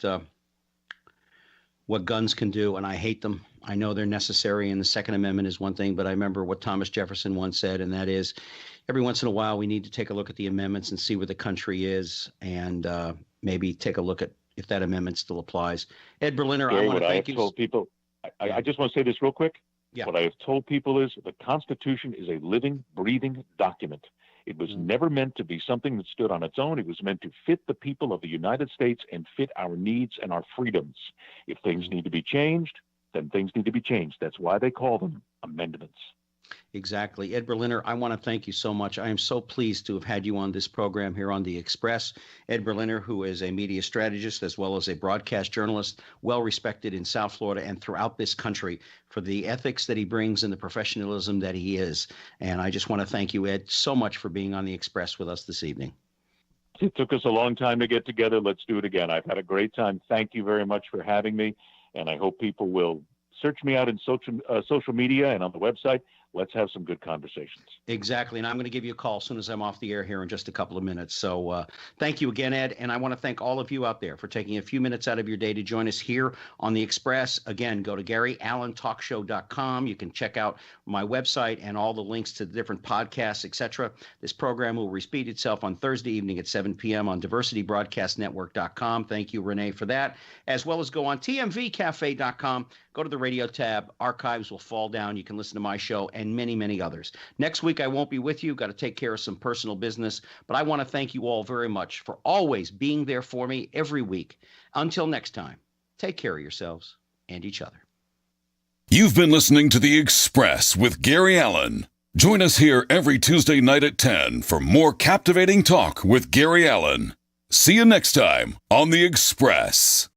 guns can do, and I hate them. I know they're necessary, and the Second Amendment is one thing, but I remember what Thomas Jefferson once said, and that is, every once in a while we need to take a look at the amendments and see where the country is, and maybe take a look at if that amendment still applies. Ed Berliner, Gary, I want what to I thank have you. told people, I just want to say this real quick. Yeah. What I have told people is the Constitution is a living, breathing document. It was never meant to be something that stood on its own. It was meant to fit the people of the United States and fit our needs and our freedoms. If things need to be changed, then things need to be changed. That's why they call them amendments. Exactly. Ed Berliner, I want to thank you so much. I am so pleased to have had you on this program here on The Express. Ed Berliner, who is a media strategist as well as a broadcast journalist, well respected in South Florida and throughout this country for the ethics that he brings and the professionalism that he is. And I just want to thank you, Ed, so much for being on The Express with us this evening. It took us a long time to get together. Let's do it again. I've had a great time. Thank you very much for having me. And I hope people will search me out in social media and on the website. Let's have some good conversations. Exactly. And I'm going to give you a call as soon as I'm off the air here in just a couple of minutes. So thank you again, Ed. And I want to thank all of you out there for taking a few minutes out of your day to join us here on The Express. Again, go to GaryAllenTalkShow.com. You can check out my website and all the links to the different podcasts, etc. This program will repeat itself on Thursday evening at 7 p.m. on DiversityBroadcastNetwork.com. Thank you, Renee, for that. As well as go on TMVCafe.com. Go to the radio tab. Archives will fall down. You can listen to my show and many, many others. Next week, I won't be with you. Got to take care of some personal business. But I want to thank you all very much for always being there for me every week. Until next time, take care of yourselves and each other. You've been listening to The Express with Gary Allen. Join us here every Tuesday night at 10 for more captivating talk with Gary Allen. See you next time on The Express.